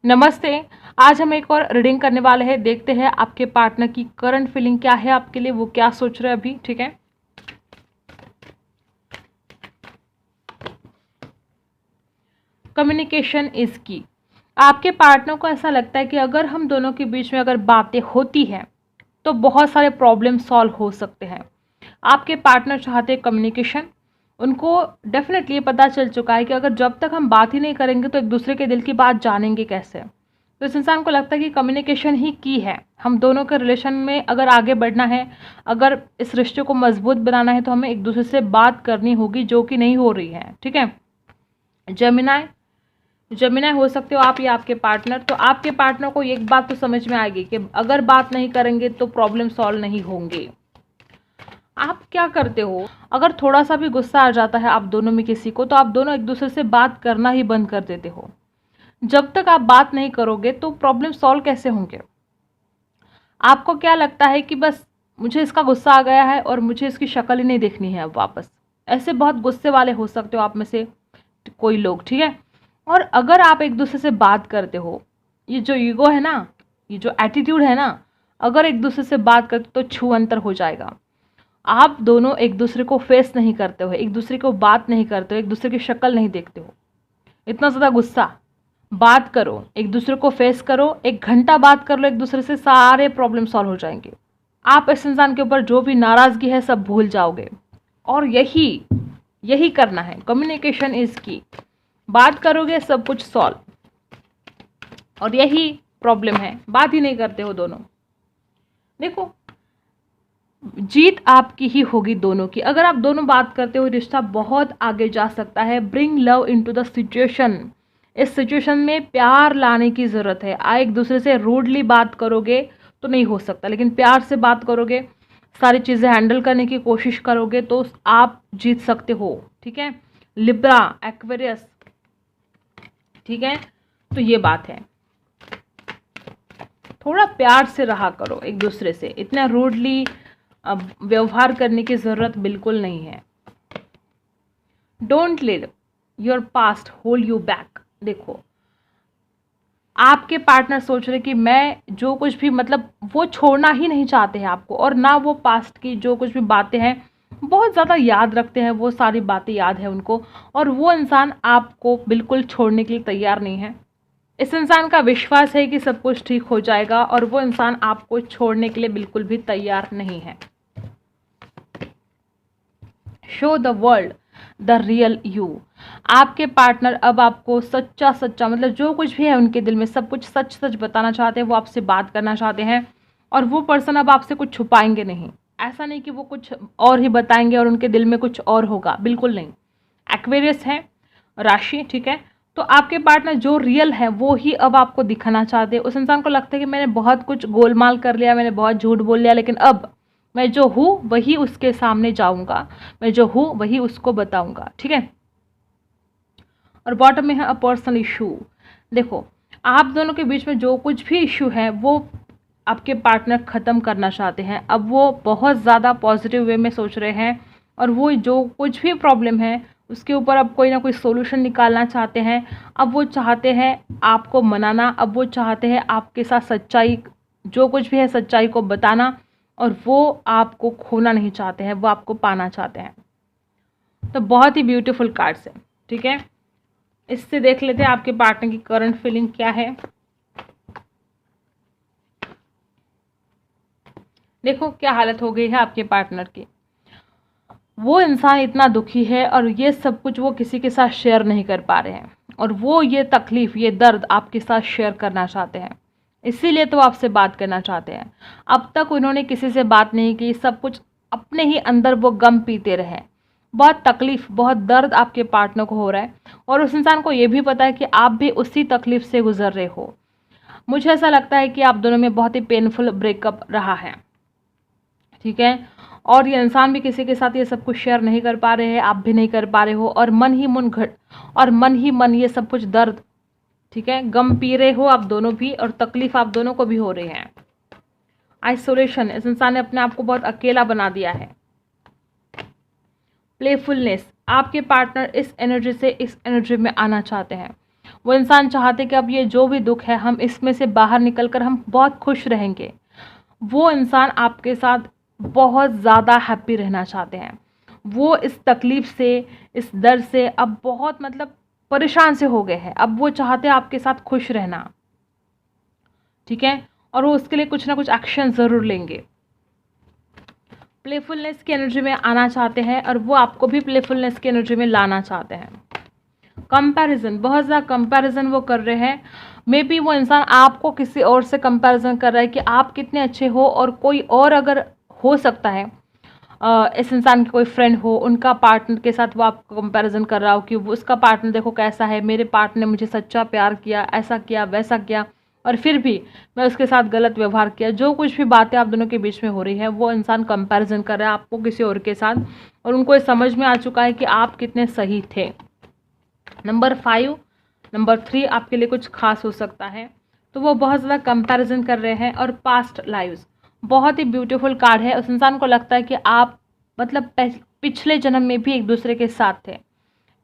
नमस्ते। आज हम एक और रीडिंग करने वाले हैं। देखते हैं आपके पार्टनर की करंट फीलिंग क्या है आपके लिए, वो क्या सोच रहे हैं अभी। ठीक है, कम्युनिकेशन इज की। आपके पार्टनर को ऐसा लगता है कि अगर हम दोनों के बीच में अगर बातें होती हैं तो बहुत सारे प्रॉब्लम सॉल्व हो सकते हैं। आपके पार्टनर चाहते हैं कम्युनिकेशन। उनको डेफिनेटली पता चल चुका है कि अगर जब तक हम बात ही नहीं करेंगे तो एक दूसरे के दिल की बात जानेंगे कैसे। तो इस इंसान को लगता है कि कम्युनिकेशन ही की है। हम दोनों के रिलेशन में अगर आगे बढ़ना है, अगर इस रिश्ते को मजबूत बनाना है तो हमें एक दूसरे से बात करनी होगी, जो कि नहीं हो रही है। ठीक है, जेमिनाई जेमिनाई हो सकते हो आप या आपके पार्टनर। तो आपके पार्टनर को एक बात तो समझ में आएगी कि अगर बात नहीं करेंगे तो प्रॉब्लम सॉल्व नहीं होंगे। आप क्या करते हो, अगर थोड़ा सा भी गुस्सा आ जाता है आप दोनों में किसी को, तो आप दोनों एक दूसरे से बात करना ही बंद कर देते हो। जब तक आप बात नहीं करोगे तो प्रॉब्लम सॉल्व कैसे होंगे। आपको क्या लगता है कि बस मुझे इसका गुस्सा आ गया है और मुझे इसकी शक्ल ही नहीं देखनी है अब वापस। ऐसे बहुत गुस्से वाले हो सकते हो आप में से कोई लोग। ठीक है, और अगर आप एक दूसरे से बात करते हो, ये जो ईगो है ना, ये जो एटीट्यूड है ना, अगर एक दूसरे से बात करते तो छू अंतर हो जाएगा। आप दोनों एक दूसरे को फेस नहीं करते हो, एक दूसरे को बात नहीं करते हो, एक दूसरे की शक्ल नहीं देखते हो। इतना ज़्यादा गुस्सा, बात करो, एक दूसरे को फेस करो, 1 घंटा बात कर लो एक दूसरे से, सारे प्रॉब्लम सॉल्व हो जाएंगे। आप इस इंसान के ऊपर जो भी नाराज़गी है सब भूल जाओगे। और यही यही करना है, कम्युनिकेशन इज की। बात करोगे सब कुछ सॉल्व, और यही प्रॉब्लम है, बात ही नहीं करते हो दोनों। देखो, जीत आपकी ही होगी दोनों की। अगर आप दोनों बात करते हो रिश्ता बहुत आगे जा सकता है। Bring love into the situation. इस सिचुएशन में प्यार लाने की ज़रूरत है। आप एक दूसरे से रूडली बात करोगे तो नहीं हो सकता, लेकिन प्यार से बात करोगे, सारी चीज़ें हैंडल करने की कोशिश करोगे तो आप जीत सकते हो। ठीक है, लिब्रा, एक्वेरियस। ठीक है, तो ये बात है, थोड़ा प्यार से रहा करो एक दूसरे से, इतना रूडली व्यवहार करने की ज़रूरत बिल्कुल नहीं है। Don't let your past hold you back. देखो, आपके पार्टनर सोच रहे कि मैं जो कुछ भी, मतलब वो छोड़ना ही नहीं चाहते हैं आपको, और ना वो पास्ट की जो कुछ भी बातें हैं बहुत ज़्यादा याद रखते हैं, वो सारी बातें याद है उनको, और वो इंसान आपको बिल्कुल छोड़ने के लिए तैयार नहीं है। इस इंसान का विश्वास है कि सब कुछ ठीक हो जाएगा, और वो इंसान आपको छोड़ने के लिए बिल्कुल भी तैयार नहीं है। Show the world the real you. आपके पार्टनर अब आपको सच्चा सच्चा, मतलब जो कुछ भी है उनके दिल में सब कुछ सच सच बताना चाहते हैं। वो आपसे बात करना चाहते हैं, और वो पर्सन अब आपसे कुछ छुपाएंगे नहीं। ऐसा नहीं कि वो कुछ और ही बताएंगे और उनके दिल में कुछ और होगा, बिल्कुल नहीं। एक्वेरियस है राशि। ठीक है, तो आपके पार्टनर जो रियल है वो ही अब आपको दिखाना चाहते हैं। उस इंसान को लगता है कि मैंने बहुत कुछ गोलमाल कर लिया, मैंने बहुत झूठ बोल लिया, लेकिन अब मैं जो हूँ वही उसके सामने जाऊंगा, मैं जो हूँ वही उसको बताऊंगा। ठीक है, और बॉटम में है अ पर्सनल इशू। देखो, आप दोनों के बीच में जो कुछ भी इशू है वो आपके पार्टनर ख़त्म करना चाहते हैं। अब वो बहुत ज़्यादा पॉजिटिव वे में सोच रहे हैं, और वो जो कुछ भी प्रॉब्लम है उसके ऊपर अब कोई ना कोई सोल्यूशन निकालना चाहते हैं। अब वो चाहते हैं आपको मनाना, अब वो चाहते हैं आपके साथ सच्चाई, जो कुछ भी है सच्चाई को बताना, और वो आपको खोना नहीं चाहते हैं, वो आपको पाना चाहते हैं। तो बहुत ही ब्यूटीफुल कार्ड्स है। ठीक है, इससे देख लेते हैं आपके पार्टनर की करंट फीलिंग क्या है। देखो क्या हालत हो गई है आपके पार्टनर की। वो इंसान इतना दुखी है, और ये सब कुछ वो किसी के साथ शेयर नहीं कर पा रहे हैं, और वो ये तकलीफ, ये दर्द आपके साथ शेयर करना चाहते हैं। इसीलिए तो आपसे बात करना चाहते हैं। अब तक उन्होंने किसी से बात नहीं की, सब कुछ अपने ही अंदर वो गम पीते रहे। बहुत तकलीफ, बहुत दर्द आपके पार्टनर को हो रहा है, और उस इंसान को ये भी पता है कि आप भी उसी तकलीफ से गुजर रहे हो। मुझे ऐसा लगता है कि आप दोनों में बहुत ही पेनफुल ब्रेकअप रहा है। ठीक है, और ये इंसान भी किसी के साथ ये सब कुछ शेयर नहीं कर पा रहे हैं, आप भी नहीं कर पा रहे हो, और मन ही मन ये सब कुछ दर्द, ठीक है, गम पी रहे हो आप दोनों भी, और तकलीफ आप दोनों को भी हो रही है। आइसोलेशन, इस इंसान ने अपने आप को बहुत अकेला बना दिया है। प्लेफुलनेस, आपके पार्टनर इस एनर्जी से इस एनर्जी में आना चाहते हैं। वो इंसान चाहते कि अब ये जो भी दुख है हम इसमें से बाहर निकल कर हम बहुत खुश रहेंगे। वो इंसान आपके साथ बहुत ज़्यादा हैप्पी रहना चाहते हैं। वो इस तकलीफ़ से, इस दर्द से अब बहुत मतलब परेशान से हो गए हैं। अब वो चाहते हैं आपके साथ खुश रहना, ठीक है? और वो उसके लिए कुछ ना कुछ एक्शन ज़रूर लेंगे। प्लेफुलनेस की एनर्जी में आना चाहते हैं और वो आपको भी प्लेफुलनेस की एनर्जी में लाना चाहते हैं। कंपैरिजन, बहुत ज़्यादा कंपैरिजन वो कर रहे हैं। मे बी वो इंसान आपको किसी और से कंपैरिजन कर रहा है कि आप कितने अच्छे हो, और कोई और अगर हो सकता है इस इंसान के कोई फ्रेंड हो, उनका पार्टनर के साथ वो आपको कंपैरिजन कर रहा हो कि वो उसका पार्टनर देखो कैसा है, मेरे पार्टनर ने मुझे सच्चा प्यार किया, ऐसा किया वैसा किया, और फिर भी मैं उसके साथ गलत व्यवहार किया। जो कुछ भी बातें आप दोनों के बीच में हो रही है वो इंसान कंपैरिजन कर रहा है आपको किसी और के साथ, और उनको ये समझ में आ चुका है कि आप कितने सही थे। नंबर 5, नंबर 3 आपके लिए कुछ खास हो सकता है, तो वो बहुत ज़्यादा कंपैरिजन कर रहे हैं। और पास्ट लाइव्स, बहुत ही ब्यूटीफुल कार्ड है। उस इंसान को लगता है कि आप मतलब पिछले जन्म में भी एक दूसरे के साथ थे।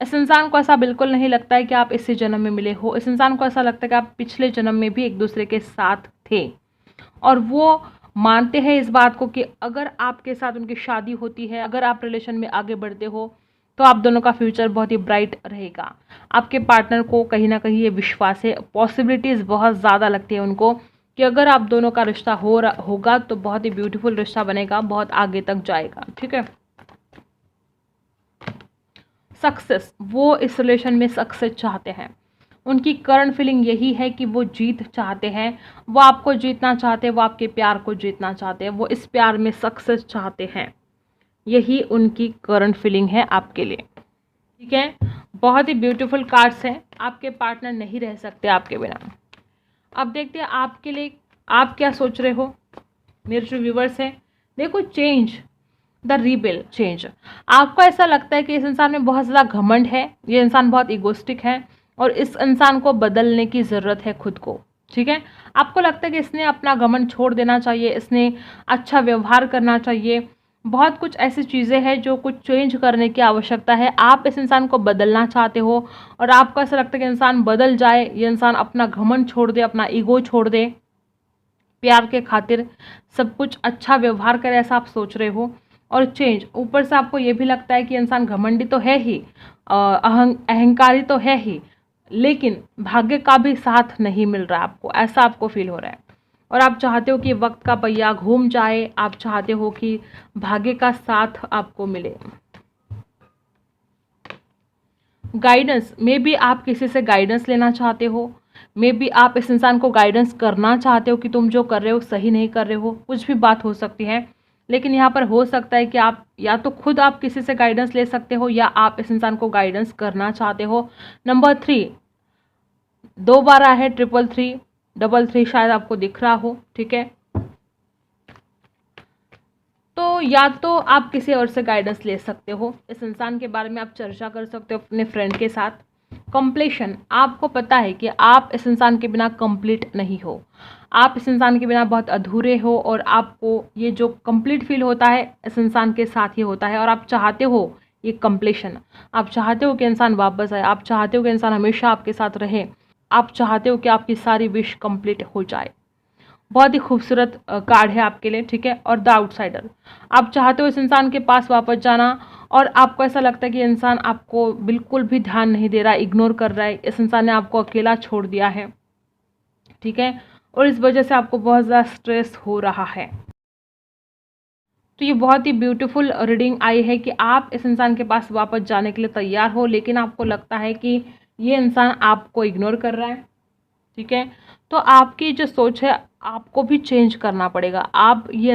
इस इंसान को ऐसा बिल्कुल नहीं लगता है कि आप इसी जन्म में मिले हो। इस इंसान को ऐसा लगता है कि आप पिछले जन्म में भी एक दूसरे के साथ थे, और वो मानते हैं इस बात को कि अगर आपके साथ उनकी शादी होती है, अगर आप रिलेशन में आगे बढ़ते हो, तो आप दोनों का फ्यूचर बहुत ही ब्राइट रहेगा। आपके पार्टनर को कहीं ना कहीं ये विश्वास है, पॉसिबिलिटीज़ बहुत ज़्यादा लगती है उनको कि अगर आप दोनों का रिश्ता होगा तो बहुत ही ब्यूटीफुल रिश्ता बनेगा, बहुत आगे तक जाएगा, ठीक है। सक्सेस, वो इस रिलेशन में सक्सेस चाहते हैं। उनकी करंट फीलिंग यही है कि वो जीत चाहते हैं, वो आपको जीतना चाहते हैं, वो आपके प्यार को जीतना चाहते हैं, वो इस प्यार में सक्सेस चाहते हैं। यही उनकी करंट फीलिंग है आपके लिए, ठीक है। बहुत ही ब्यूटीफुल कार्ड्स हैं। आपके पार्टनर नहीं रह सकते आपके बिना। अब देखते हैं आपके लिए आप क्या सोच रहे हो मेरे जो व्यूवर्स हैं। देखो, चेंज द रीबेल, चेंज। आपको ऐसा लगता है कि इस इंसान में बहुत ज़्यादा घमंड है, ये इंसान बहुत इगोस्टिक है, और इस इंसान को बदलने की ज़रूरत है खुद को, ठीक है। आपको लगता है कि इसने अपना घमंड छोड़ देना चाहिए, इसने अच्छा व्यवहार करना चाहिए। बहुत कुछ ऐसी चीज़ें हैं जो कुछ चेंज करने की आवश्यकता है। आप इस इंसान को बदलना चाहते हो, और आपको ऐसा लगता है कि इंसान बदल जाए, ये इंसान अपना घमंड छोड़ दे, अपना ईगो छोड़ दे, प्यार के खातिर सब कुछ अच्छा व्यवहार करे, ऐसा आप सोच रहे हो। और चेंज, ऊपर से आपको ये भी लगता है कि इंसान घमंडी तो है ही, अहंकारी तो है ही, लेकिन भाग्य का भी साथ नहीं मिल रहा आपको, ऐसा आपको फील हो रहा है। और आप चाहते हो कि वक्त का पहिया घूम जाए, आप चाहते हो कि भाग्य का साथ आपको मिले। गाइडेंस, मे बी आप किसी से गाइडेंस लेना चाहते हो, मे बी आप इस इंसान को गाइडेंस करना चाहते हो कि तुम जो कर रहे हो सही नहीं कर रहे हो, कुछ भी बात हो सकती है। लेकिन यहाँ पर हो सकता है कि आप या तो खुद आप किसी से गाइडेंस ले सकते हो, या आप इस इंसान को गाइडेंस करना चाहते हो। नंबर 3, 2 बार आया है, 333, 33 शायद आपको दिख रहा हो, ठीक है। तो या तो आप किसी और से गाइडेंस ले सकते हो, इस इंसान के बारे में आप चर्चा कर सकते हो अपने फ्रेंड के साथ। कंप्लीशन, आपको पता है कि आप इस इंसान के बिना कंप्लीट नहीं हो, आप इस इंसान के बिना बहुत अधूरे हो, और आपको ये जो कंप्लीट फील होता है इस इंसान के साथ ही होता है, और आप चाहते हो ये कंप्लीशन, आप चाहते हो कि इंसान वापस आए, आप चाहते हो कि इंसान हमेशा आपके साथ रहे, आप चाहते हो कि आपकी सारी विश कंप्लीट हो जाए। बहुत ही खूबसूरत कार्ड है आपके लिए, ठीक है। और द आउटसाइडर, आप चाहते हो इस इंसान के पास वापस जाना, और आपको ऐसा लगता है कि इंसान आपको बिल्कुल भी ध्यान नहीं दे रहा है, इग्नोर कर रहा है, इस इंसान ने आपको अकेला छोड़ दिया है, ठीक है। और इस वजह से आपको बहुत ज़्यादा स्ट्रेस हो रहा है। तो ये बहुत ही ब्यूटीफुल रीडिंग आई है कि आप इस इंसान के पास वापस जाने के लिए तैयार हो, लेकिन आपको लगता है कि ये इंसान आपको इग्नोर कर रहा है, ठीक है। तो आपकी जो सोच है आपको भी चेंज करना पड़ेगा। आप ये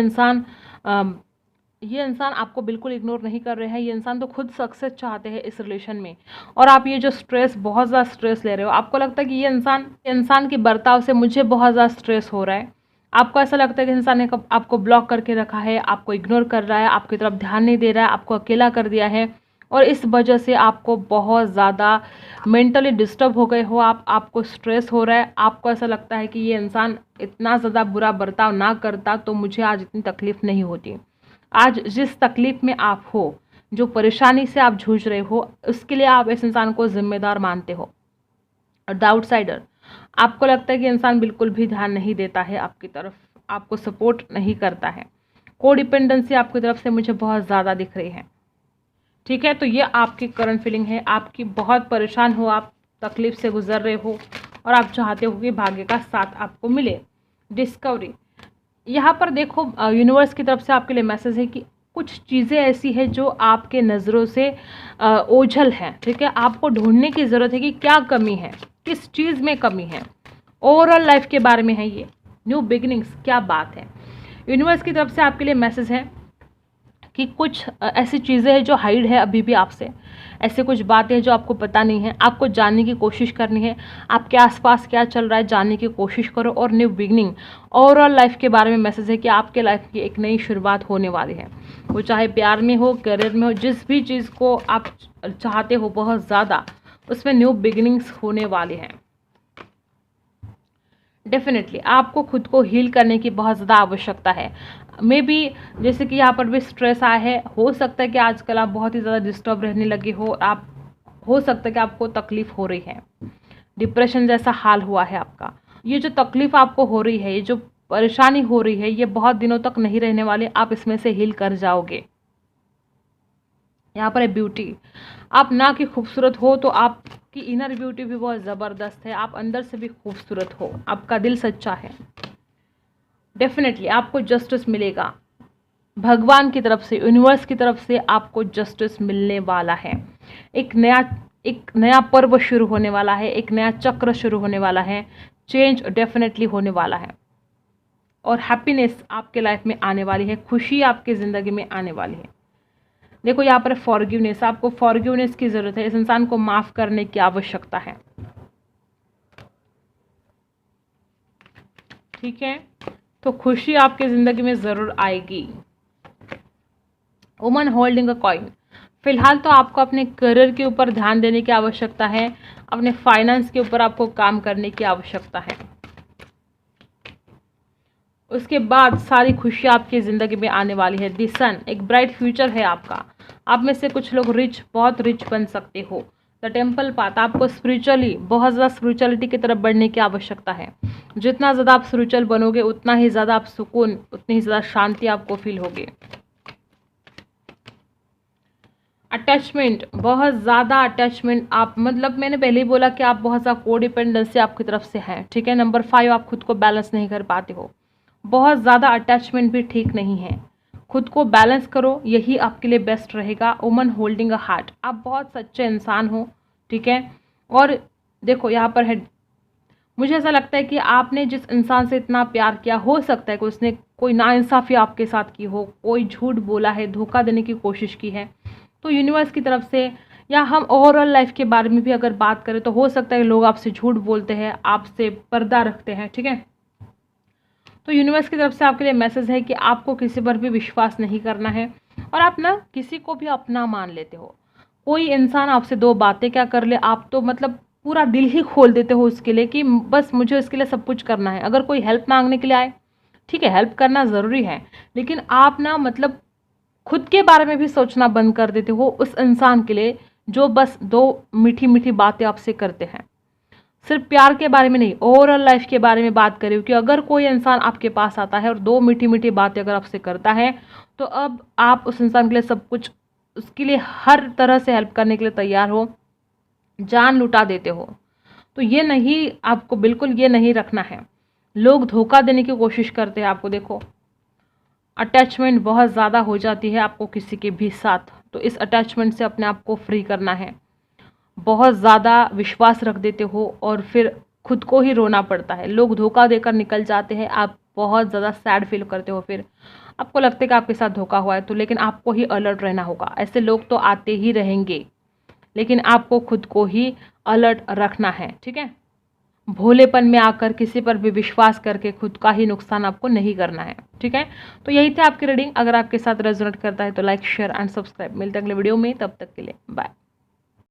इंसान आपको बिल्कुल इग्नोर नहीं कर रहे हैं, ये इंसान तो खुद सक्सेस चाहते हैं इस रिलेशन में, और आप ये जो स्ट्रेस, बहुत ज़्यादा स्ट्रेस ले रहे हो, आपको लगता है कि ये इंसान के बर्ताव से मुझे बहुत ज़्यादा स्ट्रेस हो रहा है। आपको ऐसा लगता है कि इंसान ने आपको ब्लॉक करके रखा है, आपको इग्नोर कर रहा है, आपकी तरफ ध्यान नहीं दे रहा है, आपको अकेला कर दिया है, और इस वजह से आपको बहुत ज़्यादा मेंटली डिस्टर्ब हो गए हो आप, आपको स्ट्रेस हो रहा है। आपको ऐसा लगता है कि ये इंसान इतना ज़्यादा बुरा बर्ताव ना करता तो मुझे आज इतनी तकलीफ़ नहीं होती। आज जिस तकलीफ़ में आप हो, जो परेशानी से आप जूझ रहे हो, उसके लिए आप इस इंसान को ज़िम्मेदार मानते हो। और द आउटसाइडर, आपको लगता है कि इंसान बिल्कुल भी ध्यान नहीं देता है आपकी तरफ, आपको सपोर्ट नहीं करता है। कोडिपेंडेंसी आपकी तरफ से मुझे बहुत ज़्यादा दिख रही है। ठीक है, तो ये आपकी करंट फीलिंग है। आपकी बहुत परेशान हो, आप तकलीफ से गुजर रहे हो और आप चाहते हो कि भाग्य का साथ आपको मिले। डिस्कवरी, यहाँ पर देखो यूनिवर्स की तरफ से आपके लिए मैसेज है कि कुछ चीज़ें ऐसी है जो आपके नज़रों से ओझल हैं। ठीक है, आपको ढूंढने की ज़रूरत है कि क्या कमी है, किस चीज़ में कमी है। ओवरऑल लाइफ के बारे में है ये, न्यू बिगिनिंग्स, क्या बात है। यूनिवर्स की तरफ से आपके लिए मैसेज है कि कुछ ऐसी चीज़ें हैं जो हाइड है अभी भी आपसे, ऐसे कुछ बातें हैं जो आपको पता नहीं है, आपको जानने की कोशिश करनी है। आपके आसपास क्या चल रहा है जानने की कोशिश करो। और न्यू बिगनिंग, ओवरऑल लाइफ के बारे में मैसेज है कि आपके लाइफ की एक नई शुरुआत होने वाली है। वो चाहे प्यार में हो, करियर में हो, जिस भी चीज़ को आप चाहते हो बहुत ज़्यादा, उसमें न्यू बिगिनिंग्स होने वाले हैं। डेफिनेटली आपको खुद को हील करने की बहुत ज़्यादा आवश्यकता है। मे बी जैसे कि यहाँ पर भी स्ट्रेस आया है, हो सकता है कि आजकल आप बहुत ही ज़्यादा डिस्टर्ब रहने लगे हो, आप हो सकता है कि आपको तकलीफ़ हो रही है, डिप्रेशन जैसा हाल हुआ है आपका। ये जो तकलीफ़ आपको हो रही है, ये जो परेशानी हो रही है, ये बहुत दिनों तक नहीं रहने वाले, आप इसमें से हील कर जाओगे। यहाँ पर है ब्यूटी, आप ना कि खूबसूरत हो तो आपकी इनर ब्यूटी भी बहुत ज़बरदस्त है, आप अंदर से भी खूबसूरत हो, आपका दिल सच्चा है। डेफिनेटली आपको जस्टिस मिलेगा, भगवान की तरफ से, यूनिवर्स की तरफ से आपको जस्टिस मिलने वाला है। एक नया पर्व शुरू होने वाला है, एक नया चक्र शुरू होने वाला है, चेंज डेफिनेटली होने वाला है और हैप्पीनेस आपके लाइफ में आने वाली है, खुशी आपकी ज़िंदगी में आने वाली है। देखो यहाँ पर फॉरगिवनेस, आपको फॉरगिवनेस की ज़रूरत है, इस इंसान को माफ़ करने की आवश्यकता है। ठीक है, तो खुशी आपके ज़िंदगी में ज़रूर आएगी। वुमन होल्डिंग अ कॉइन, फिलहाल तो आपको अपने करियर के ऊपर ध्यान देने की आवश्यकता है, अपने फाइनेंस के ऊपर आपको काम करने की आवश्यकता है। उसके बाद सारी खुशी आपकी ज़िंदगी में आने वाली है। द सन, एक ब्राइट फ्यूचर है आपका। आप में से कुछ लोग रिच, बहुत रिच बन सकते हो। द टेम्पल पाथ, आपको स्पिरिचुअली बहुत ज़्यादा स्पिरिचुअलिटी की तरफ बढ़ने की आवश्यकता है। जितना ज़्यादा आप स्पिरिचुअल बनोगे उतना ही ज़्यादा आप सुकून, उतनी ही ज़्यादा शांति आपको फील होगी। अटैचमेंट, बहुत ज़्यादा अटैचमेंट, आप मतलब मैंने पहले ही बोला कि आप बहुत ज़्यादा कोडिपेंडेंसी आपकी तरफ से है। ठीक है, नंबर 5, आप खुद को बैलेंस नहीं कर पाते हो, बहुत ज़्यादा अटैचमेंट भी ठीक नहीं है, खुद को बैलेंस करो, यही आपके लिए बेस्ट रहेगा। वुमन होल्डिंग अ हार्ट, आप बहुत सच्चे इंसान हो। ठीक है, और देखो यहाँ पर है, मुझे ऐसा लगता है कि आपने जिस इंसान से इतना प्यार किया, हो सकता है कि उसने कोई नाइंसाफ़ी आपके साथ की हो, कोई झूठ बोला है, धोखा देने की कोशिश की है। तो यूनिवर्स की तरफ से, या हम ओवरऑल लाइफ के बारे में भी अगर बात करें तो हो सकता है लोग आपसे झूठ बोलते हैं, आपसे पर्दा रखते हैं। ठीक है, तो यूनिवर्स की तरफ से आपके लिए मैसेज है कि आपको किसी पर भी विश्वास नहीं करना है और आप ना किसी को भी अपना मान लेते हो। कोई इंसान आपसे 2 बातें क्या कर ले, आप तो मतलब पूरा दिल ही खोल देते हो उसके लिए कि बस मुझे इसके लिए सब कुछ करना है। अगर कोई हेल्प मांगने के लिए आए, ठीक है, हेल्प करना ज़रूरी है, लेकिन आप ना मतलब खुद के बारे में भी सोचना बंद कर देते हो उस इंसान के लिए जो बस 2 मीठी मीठी बातें आपसे करते हैं। सिर्फ प्यार के बारे में नहीं, ओवरऑल लाइफ के बारे में बात करें कि अगर कोई इंसान आपके पास आता है और 2 मीठी मीठी बातें अगर आपसे करता है, तो अब आप उस इंसान के लिए सब कुछ, उसके लिए हर तरह से हेल्प करने के लिए तैयार हो, जान लुटा देते हो। तो ये नहीं, आपको बिल्कुल ये नहीं रखना है। लोग धोखा देने की कोशिश करते हैं आपको। देखो, अटैचमेंट बहुत ज़्यादा हो जाती है आपको किसी के भी साथ, तो इस अटैचमेंट से अपने आप को फ्री करना है। बहुत ज़्यादा विश्वास रख देते हो और फिर खुद को ही रोना पड़ता है, लोग धोखा देकर निकल जाते हैं, आप बहुत ज़्यादा सैड फील करते हो, फिर आपको लगता है कि आपके साथ धोखा हुआ है। तो लेकिन आपको ही अलर्ट रहना होगा, ऐसे लोग तो आते ही रहेंगे, लेकिन आपको खुद को ही अलर्ट रखना है। ठीक है, भोलेपन में आकर किसी पर भी विश्वास करके खुद का ही नुकसान आपको नहीं करना है। ठीक है, तो यही था आपकी रीडिंग। अगर आपके साथ रेजोनेट करता है तो लाइक, शेयर एंड सब्सक्राइब। मिलते हैं अगले वीडियो में, तब तक के लिए बाय।